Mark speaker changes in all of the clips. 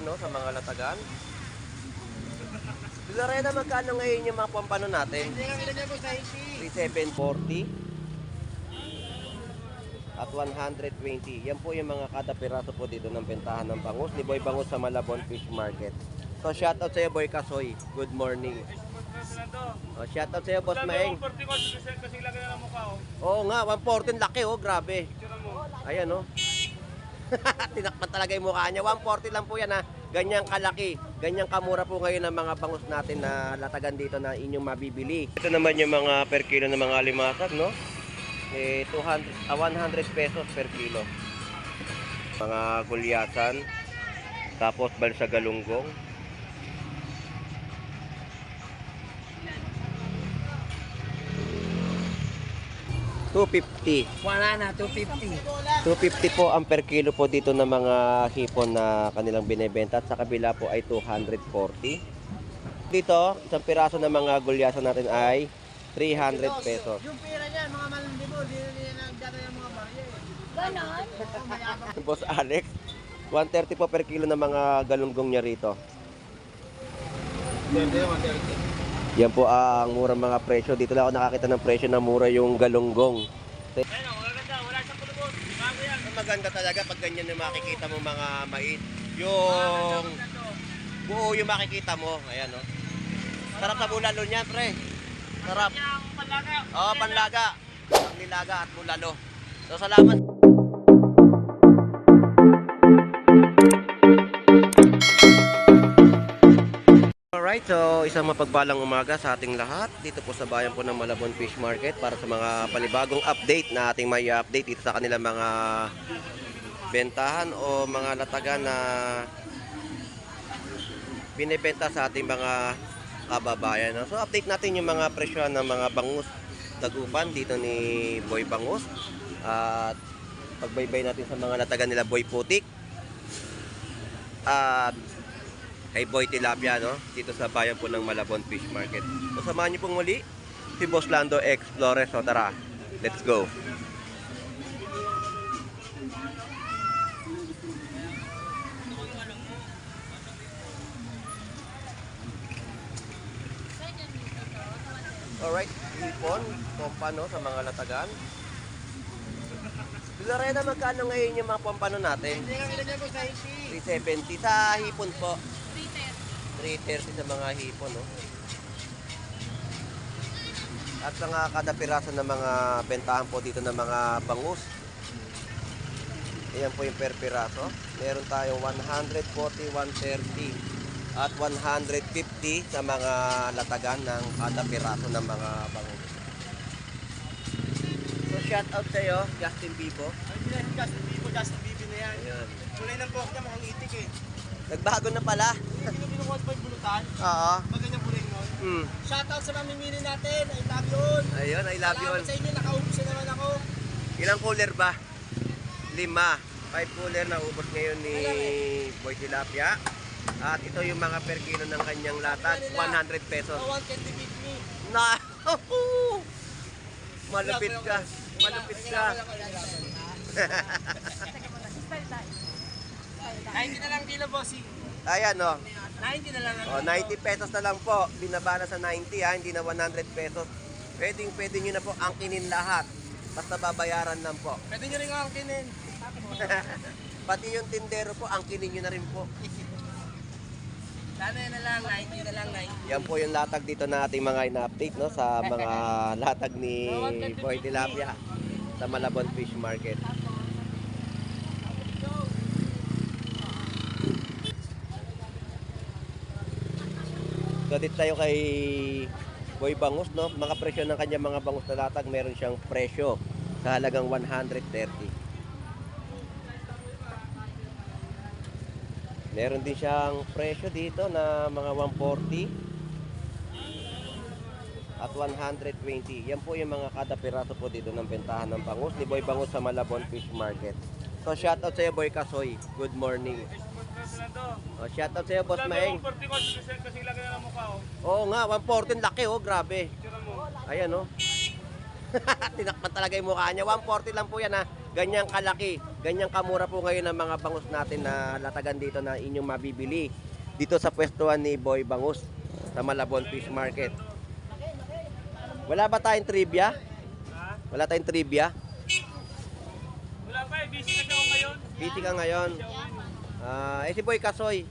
Speaker 1: Ano, sa mga latagan. Lorena, magkano ngayon yung mga pampano natin? 3740 at 120. Yan po yung mga kada piraso po dito ng bentahan ng bangus ni Boy Bangus sa Malabon Fish Market. So shoutout sa iyo, Boy Kasoy. Good morning. Shoutout sa iyo, Boss Maeng. Oo nga, 140 laki oh, grabe. Ayan oh. Tinakpan talaga yung mukha niya. 140 lang po yan ha. Ganyang kalaki, ganyang kamura po ngayon ang mga bangus natin na latagan dito na inyong mabibili. Ito naman yung mga per kilo ng mga limatag, no? 100 pesos per kilo. Mga gulyasan, tapos balsa galunggong. $250.
Speaker 2: Wala na, 250.
Speaker 1: 250 po ang per kilo po dito ng mga hipon na kanilang binebenta at sa kabila po ay 240. Dito, isang piraso ng mga gulyasan natin ay 300 pesos.
Speaker 2: Yung pera niya, mga malamdibo, di na nagdala yung mga barya.
Speaker 3: Ganon?
Speaker 1: Boss Alex, 130 po per kilo ng mga galunggong niya rito. Yan po ang murang mga presyo. Dito lang ako nakakita ng presyo na mura yung galunggong.
Speaker 2: Ayun, magaganda, wala siyang kulubot. Bago yan.
Speaker 1: Maganda talaga pag ganyan yung makikita mo mga mais. Yung buo yung makikita mo. Ayan o. Sarap sa bulalo niyan, pre. Sarap.
Speaker 2: Yung panlaga.
Speaker 1: Oo, panlaga. Ang nilaga at bulalo. So, salamat. Alright, so isang mapagpalang umaga sa ating lahat dito po sa bayan po ng Malabon Fish Market para sa mga panibagong update na ating may update dito sa kanilang mga bentahan o mga latagan na binibenta sa ating mga kababayan. So update natin yung mga presyo ng mga bangus dagupan dito ni Boy Bangus at pagbaybay natin sa mga latagan nila Boy Putik at kay Boy Tilapia, no? Dito sa bayan po ng Malabon Fish Market. So samahan niyo pong muli si Boss Lando X Flores. So tara, let's go. Alright, hipon, pompano sa mga latagan. Lorena, magkano ngayon yung mga pompano natin? 370 sa hipon po. 330 sa mga hipon, no? At sa nga kada piraso ng mga bentahan po dito ng mga bangus. Ayan po yung per piraso. Meron tayong 140, 130 at 150 sa mga latagan ng kada piraso ng mga bangus. So shout out sa iyo, Justin Bibo.
Speaker 2: Justin Bibo na yan.
Speaker 1: Ayan.
Speaker 2: Kulay ng buhok niya, mukhang itik eh.
Speaker 1: Nagbago na pala.
Speaker 2: Hindi mo binukuha pa yung bulutan.
Speaker 1: Oo.
Speaker 2: Magandang kulay nun. Shoutout sa mamimili natin. I love you all.
Speaker 1: Ayun, I love you all.
Speaker 2: Salamat sa inyo, nakaubos na naman ako.
Speaker 1: Ilang cooler ba? 5. 5 cooler na ubos ngayon ni Boy Tilapia. At ito yung mga per kilo ng kanyang latag, 100 pesos.
Speaker 2: No one can defeat me.
Speaker 1: Na! Malupit ka. Malupit ka.
Speaker 2: 90 na lang kilo, bossy.
Speaker 1: Ayan o.
Speaker 2: 90 na lang.
Speaker 1: Oh, 90 pesos na lang po. Binabala sa 90 ha, hindi na 100 pesos. Pwede nyo na po angkinin lahat. Basta babayaran lang po.
Speaker 2: Pwede nyo rin angkinin.
Speaker 1: Pati yung tindero po, angkinin nyo na rin po.
Speaker 2: Sana yan na lang, 90 na lang, 90.
Speaker 1: Yan po yung latag dito na ating mga ina-update, no, sa mga latag ni Boy Tilapia sa Malabon Fish Market. So dito tayo kay Boy Bangus, no? Mga presyo ng kanya mga bangus na latag, meron siyang presyo sa halagang 130. Meron din siyang presyo dito na mga 140 at 120. Yan po yung mga kada piraso po dito ng bentahan ng bangus ni Boy Bangus sa Malabon Fish Market. So shoutout sa iyo, Boy Kasoy. Good morning. Shoutout sa iyo, Boss Maeng. Oo nga, 140 laki oh, grabe. Ayan oh. Tinakpan talaga yung mukha niya. 140 lang po yan ha. ganyang kalaki, ganyang kamura po ngayon ang mga bangus natin na latagan dito na inyong mabibili dito sa pwestuhan ni Boy Bangus sa Malabon Fish Market. Wala ba tayong trivia? Wala tayong trivia?
Speaker 3: Wala pa, busy kasi ako ngayon.
Speaker 1: Busy ka ngayon. Si Boy Kasoy.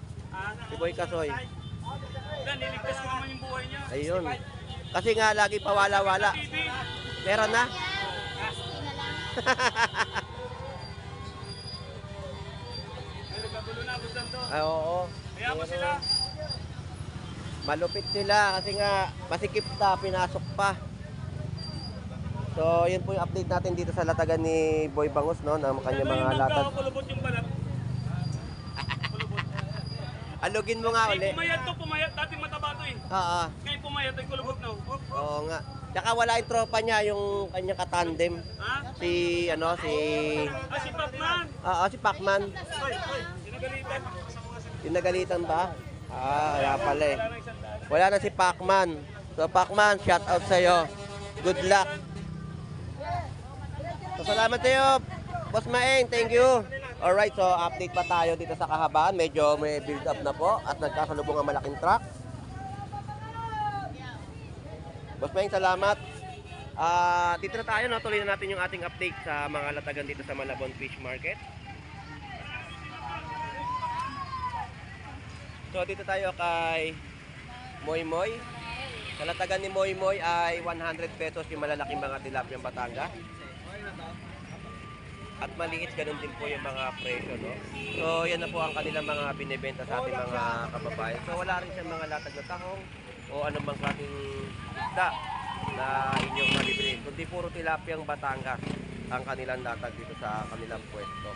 Speaker 1: Si Boy Kasoy.
Speaker 3: Wala, niligtas ko naman yung buhay niya.
Speaker 1: Ayun. Kasi nga lagi pawala-wala.
Speaker 3: TV.
Speaker 1: Meron na?
Speaker 3: Ay, nagkagulo na, Boss Dando.
Speaker 1: Ay, oo.
Speaker 3: Kaya mo sila.
Speaker 1: Malupit sila kasi nga masikip na, pinasok pa. So, yun po yung update natin dito sa latagan ni Boy Bangus, no? Ng kanyang mga latag.
Speaker 3: Kulubot yung balat. Kulubot.
Speaker 1: Alugin mo nga uli.
Speaker 3: Pumayat to, pumayat. Dati mataba to eh.
Speaker 1: Oo.
Speaker 3: Kaya pumayat ay kulubot na.
Speaker 1: Oo nga. Tsaka wala yung tropa niya, yung kanyang katandem.
Speaker 3: Ha?
Speaker 1: Si,
Speaker 3: Si Pacman.
Speaker 1: si Pacman.
Speaker 3: Sinagalitan.
Speaker 1: Yung nagalitan ba? Kaya pala eh. Wala na si Pacman. So, Pacman, shout out sa'yo. Good luck. So, salamat sa'yo, Boss Maeng. Thank you. Alright, so update pa tayo dito sa kahabaan. Medyo may build up na po at nagkasalubong ang malaking truck. Boss Maeng, salamat. Dito na tayo, no? Tuloy na natin yung ating update sa mga latagan dito sa Malabon Fish Market. So dito tayo kay Moy Moy. Sa latagan ni Moy Moy ay 100 pesos yung malalaking mga tilapiyang Batangas. At maliit, ganun din po yung mga presyo, no? So yan na po ang kanilang mga binibenta sa ating mga kababayan. So wala rin siyang mga latag na tahong o anumang klaseng isda na inyong malibili. Kundi puro tilapiyang Batangas ang kanilang latag dito sa kanilang pwesto.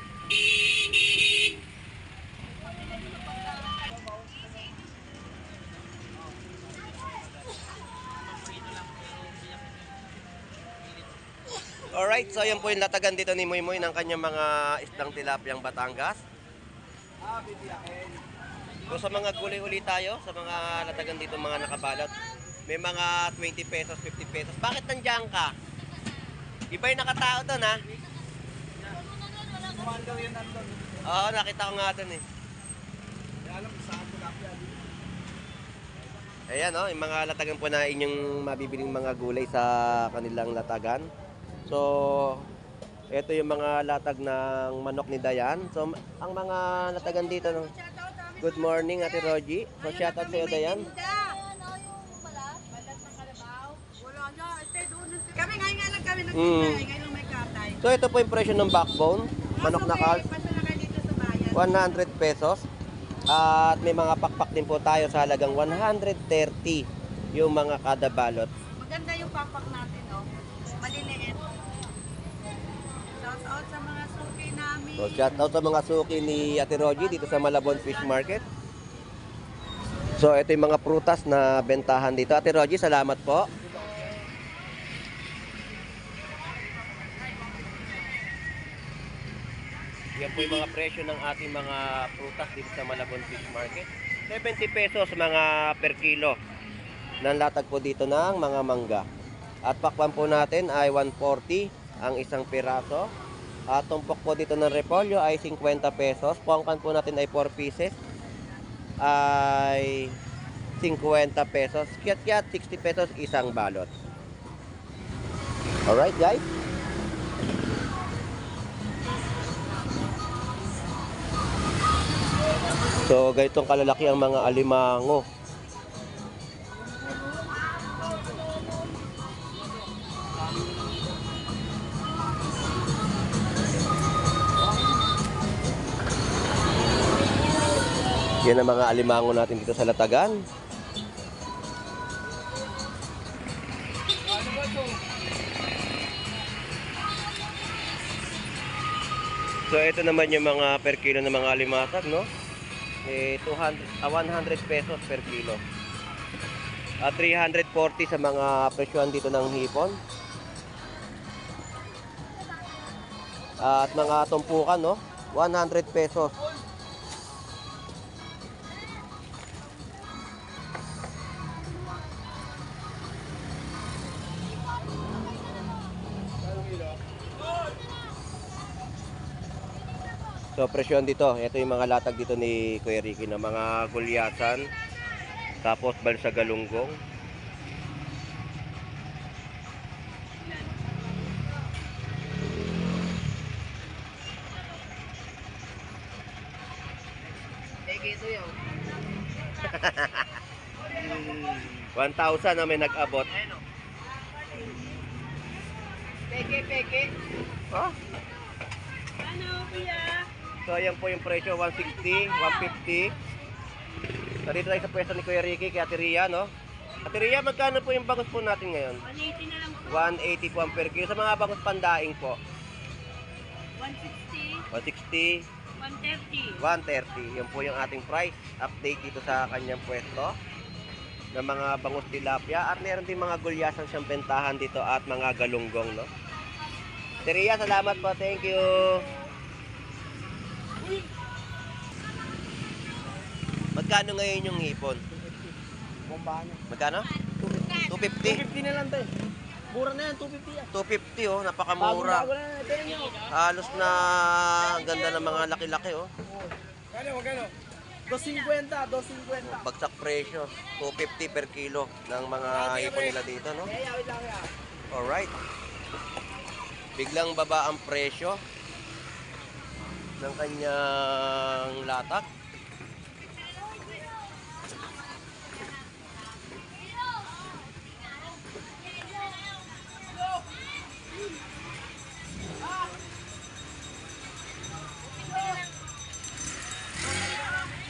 Speaker 1: Alright, so yan po yung latagan dito ni Moy Moy ng kanyang mga isdang tilapiyang Batangas. So sa mga gulay uli tayo, sa mga latagan dito mga nakabalot. May mga 20 pesos, 50 pesos. Bakit nandiyan ka? Iba yung nakatao doon, ha? Oo, nakita ko nga doon eh. Ayan, oh, yung mga latagan po na inyong mabibiling mga gulay sa kanilang latagan. So, ito yung mga latag ng manok ni Dayan. So, ang mga latagan dito, no? Good morning, Ate Rogie. So, shout out sa'yo, Dayan.
Speaker 4: Kami ngayon nga lang kami nagtinda, ngayon lang may katay.
Speaker 1: So, ito po yung presyo ng backbone. Manok na calf,
Speaker 4: Pasa na kayo dito sa bayan.
Speaker 1: 100 pesos. At may mga pakpak din po tayo sa halagang 130 yung mga kada balot.
Speaker 4: Maganda yung papak natin, no? Maliliit. Shout out sa mga suki namin.
Speaker 1: So, shout out sa mga suki ni Ate Rogie dito sa Malabon Fish Market. So, ito yung mga prutas na bentahan dito. Ate Rogie, salamat po. Yan po yung mga presyo ng ating mga prutas dito sa Malabon Fish Market. 70 pesos mga per kilo. Nanlatag po dito ng mga mangga. At pakwan po natin ay 140 ang isang piraso. At tumpok po dito ng repolyo ay 50 pesos. Pangkan po natin ay 4 pieces ay 50 pesos. Kiat-kiat 60 pesos isang balot. Alright guys. So, ganitong kalalaki ang mga alimango. Yan ang mga alimango natin dito sa latagan. So, ito naman yung mga per kilo ng mga alimatag, no? 100 pesos per kilo. At 340 sa mga presyohan dito ng hipon. At mga tumpukan, no? 100 pesos. So presyon dito, ito yung mga latag dito ni Kuya Ricky na mga gulyasan. Tapos balsa galunggong.
Speaker 2: Ito yun.
Speaker 1: 1,000 na may nag-abot.
Speaker 2: Peke.
Speaker 1: Oh.
Speaker 4: Ano, kuya?
Speaker 1: So ayan po yung presyo, 160, 150. Narito tayo sa pwesto ni Kuya Ricky, kay Ate Ria, no? Ate Ria, magkano po yung bangus po natin ngayon?
Speaker 4: 180 na lang po.
Speaker 1: 180 po ang per kilo. Sa mga bangus pandaing po,
Speaker 4: 160,
Speaker 1: 160,
Speaker 4: 130.
Speaker 1: 130. Yun po yung ating price update dito sa kanyang pwesto ng mga bangus tilapia. At meron din mga gulyasan siyang bentahan dito at mga galunggong, no? Ate Ria, salamat po. Thank you. Magkano ngayon yung hipon?
Speaker 2: Bombahan niya.
Speaker 1: Magkano? 250?
Speaker 2: 250 na lang to eh. Mura na yan, 250 yan.
Speaker 1: 250 oh, napakamura.
Speaker 2: Bago na ito yan yun.
Speaker 1: Halos na ang ganda ng mga laki-laki oh.
Speaker 2: Magkano? 250, 250.
Speaker 1: Bagsak presyo, 250 per kilo ng mga hipon nila dito, no?
Speaker 2: Wait lang yan.
Speaker 1: Alright. Biglang baba ang presyo ng kanyang latak.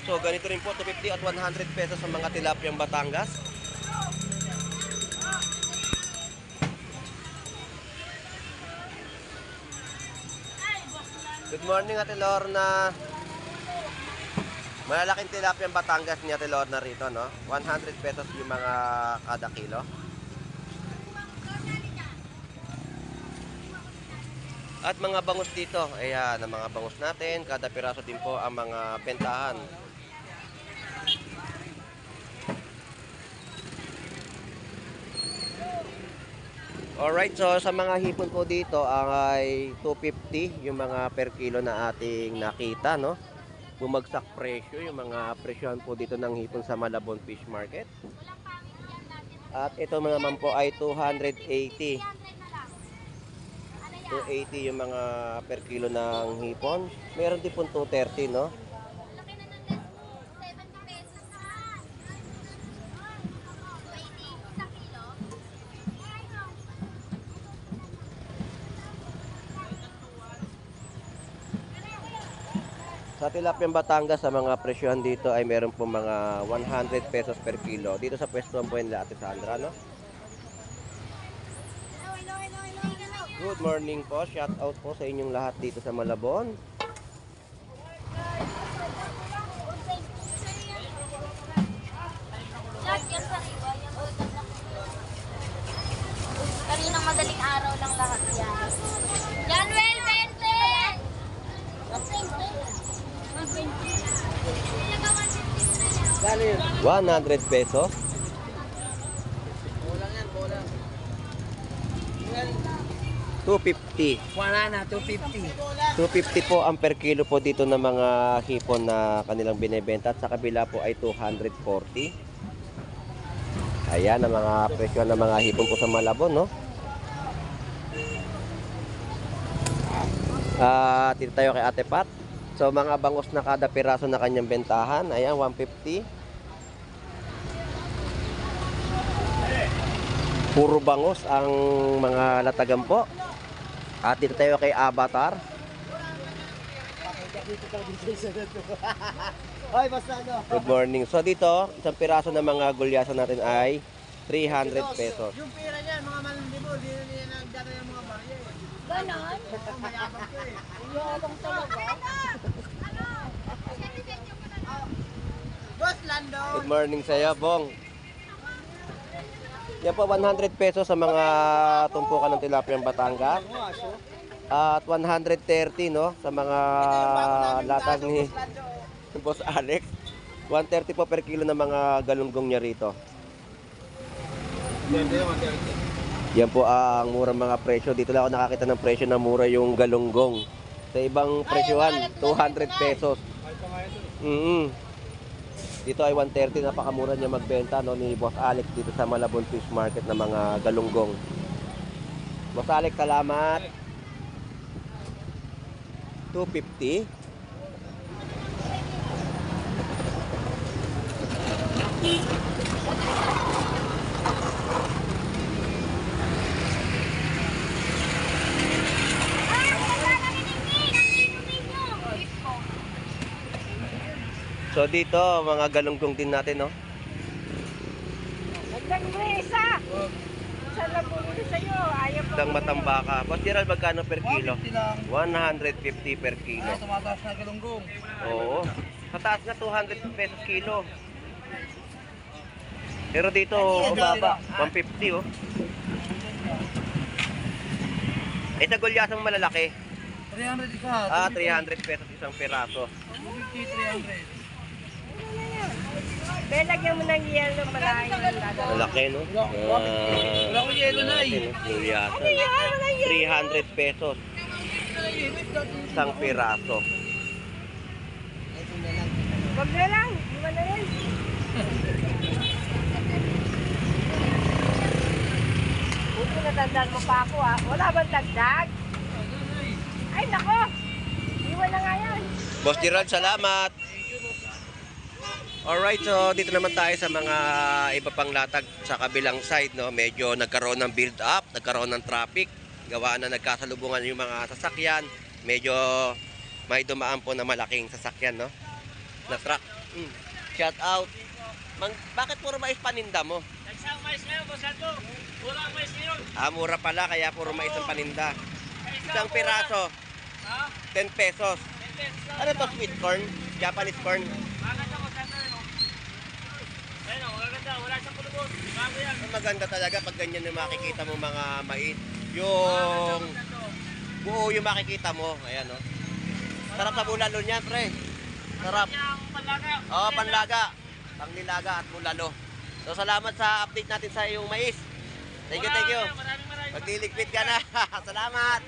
Speaker 1: So ganito rin po, 250 at 100 pesos sa mga tilapiyang Batangas. Good morning, Ate Lorna. Malalaking tilapiyang Batangas ni Ate Lorna rito, no? 100 pesos yung mga kada kilo. At mga bangus dito, ayan, ang mga bangus natin, kada piraso din po ang mga bentahan. Alright, so sa mga hipon po dito ay 250 yung mga per kilo na ating nakita, no? Bumagsak presyo, yung mga presyohan po dito ng hipon sa Malabon Fish Market. At ito naman po ay 280. 280 yung mga per kilo ng hipon. Meron din po 230, no? Sa tilapiyang Batangas, sa mga presyohan dito ay meron po mga 100 pesos per kilo. Dito sa pwestuhan po nila Ate Sandra, no? Good morning po. Shout out po sa inyong lahat dito sa Malabon.
Speaker 5: Kaninang madaling araw lang lahat yan. Januel,
Speaker 1: 100 pesos.
Speaker 2: Kulang yan, kulang.
Speaker 1: 250.
Speaker 2: Wala na, 250.
Speaker 1: 250 po ang per kilo po dito ng mga hipon na kanilang binebenta. At sa kabila po ay 240. Ayan ang mga presyo ng mga hipon po sa Malabon, no? Dito tayo kay Ate Pat. So mga bangus na kada piraso na kanyang bentahan. Ayan, 150. Puro bangus ang mga latagan po. At dito tayo kay Avatar.
Speaker 2: Hoy, basta ano.
Speaker 1: Good morning. So dito, isang piraso ng mga gulyasan natin ay 300 pesos.
Speaker 2: Yung pira niyan, mga malandibol, di na niya nagdala yung mga barya eh.
Speaker 5: Ganon?
Speaker 2: Oo, mayabang ko eh.
Speaker 5: Yabang talaga.
Speaker 2: Boss Lando!
Speaker 1: Good morning sa iyo, Bong. Yan po, 100 pesos sa mga tumpukan ng tilapiyang Batangas. At 130, no, sa mga latag ni Boss Alex. 130 po per kilo ng mga galunggong niya rito. Yan po ang murang mga presyo. Dito lang ako nakakita ng presyo na mura yung galunggong. Sa ibang presyuhan, 200 pesos. Dito ay 130, napakamura niya magbenta no, ni Boss Alex dito sa Malabon Fish Market ng mga galunggong. Boss Alex, salamat. 250. So dito, mga galunggong din natin, no?
Speaker 4: Magdang mo isa. Isa lang bumili sa'yo. Ayaw pa.
Speaker 1: Dang matambaka. Boss Gerald, magkano per kilo?
Speaker 2: 150 lang.
Speaker 1: 150 per kilo.
Speaker 2: Ay, tumataas na galunggong.
Speaker 1: Oo. Sa taas nga, 200 pesos kilo. Pero dito, baba. 150, oh. Eh, sa gulyasang malalaki.
Speaker 2: 300 isa.
Speaker 1: 300 pesos isang piraso.
Speaker 2: 250, 300.
Speaker 4: Be, lagyan mo ng yelo malayo.
Speaker 1: Malaki, no?
Speaker 2: Wala ko yelo na eh.
Speaker 1: Gulyasan. 300 pesos isang piraso.
Speaker 4: Wag na lang. Iwan na rin. Buti natandaan mo pa ako ah. Wala bang dagdag? Ay nako. Iwan na nga yan.
Speaker 1: Boss Gerald, salamat. Alright, so dito naman tayo sa mga iba pang latag sa kabilang side, no? Medyo nagkaroon ng build up, nagkaroon ng traffic, gawa na nagkasalubungan yung mga sasakyan. Medyo may dumaan po na malaking sasakyan, no? Na truck. Shout out. Bakit puro mais paninda mo?
Speaker 3: Nagsang mais ngayon, Boss Aldo. Walang mais ngayon.
Speaker 1: Mura pala, kaya puro mais ang paninda. Isang piraso,
Speaker 3: Ha?
Speaker 1: 10 pesos.
Speaker 3: 10 pesos lang.
Speaker 1: Ano to, sweet corn? Japanese corn?
Speaker 3: Maganda ko, Sandro. Ayun, maganda. Wala siyang kulubot. Bago yan.
Speaker 1: Ang maganda talaga pag ganyan yung makikita mo mga mais. Yung buo yung makikita mo. Ayan, no? Sarap sa bulalo niyan, pre. Sarap.
Speaker 3: Yung panlaga.
Speaker 1: Oo, panlaga. Panglilaga at bulalo. So, salamat sa update natin sa iyong mais. Thank you, thank you.
Speaker 3: Maraming.
Speaker 1: Magdiligpit ka na. Salamat.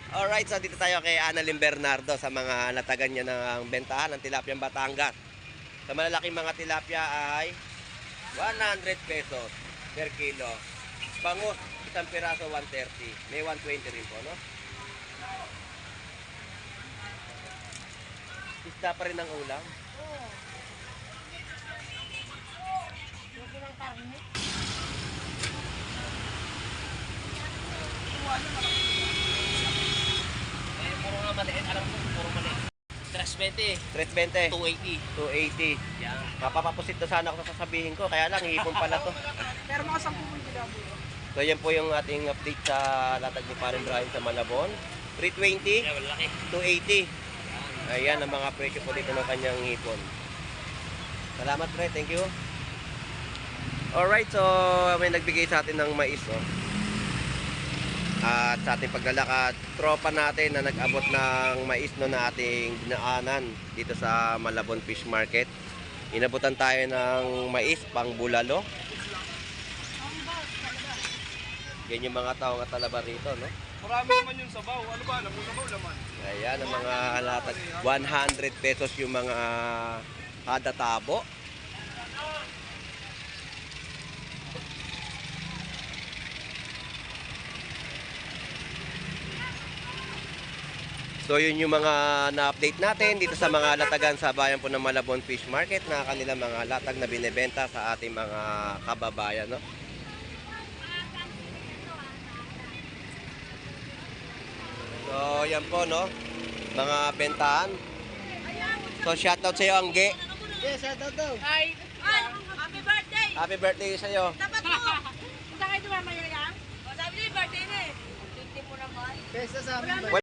Speaker 1: Alright, so dito tayo kay Annalyn Bernardo sa mga natagan niya ng bentahan ng tilapiang Batangas. Sa malalaking mga tilapia ay 100 pesos per kilo. Bangus, isang piraso 130. May 120 rin po, no? Isda pa rin ang ulam.
Speaker 3: Puro nga maliit. Alam ko, puro maliit. 320.
Speaker 1: 320.
Speaker 3: 280.
Speaker 1: 280.
Speaker 3: Yan.
Speaker 1: Mapapapusit na sana ako sa sasabihin ko. Kaya lang, hipon pala to.
Speaker 4: Pero mga 10 kilo.
Speaker 1: So, yan po yung ating update sa latag ni Parin Brian sa Malabon. 320.
Speaker 3: Kaya malaki.
Speaker 1: 280. Ayan ang mga presyo po dito ng kanyang hipon. Salamat, pre. Thank you. Alright, so may nagbigay sa atin ng mais, oh. At sa ating paglalakad, tropa natin na nag-abot ng mais no na ating dinaanan dito sa Malabon Fish Market. Inabutan tayo ng mais pang bulalo. Yan yung mga tao nga talaba rito, no?
Speaker 2: Marami naman yung sabaw. Ano ba? Alam mo sabaw laman.
Speaker 1: Ayan ang mga latag. 100 pesos yung mga kada tabo. So yun yung mga na-update natin dito sa mga latagan sa bayan po ng Malabon Fish Market na kanilang mga latag na binebenta sa ating mga kababayan, no? So yan po, no? Mga bentahan. So shoutout sa iyo, Angge.
Speaker 2: Yes, shoutout daw.
Speaker 4: Ay, happy birthday!
Speaker 1: Happy birthday sa iyo.
Speaker 4: Dapat mo! Punta kayo tumamaya yan? O, sabi niyo, birthday na eh. 20 mo naman.
Speaker 2: Pesa sa amin.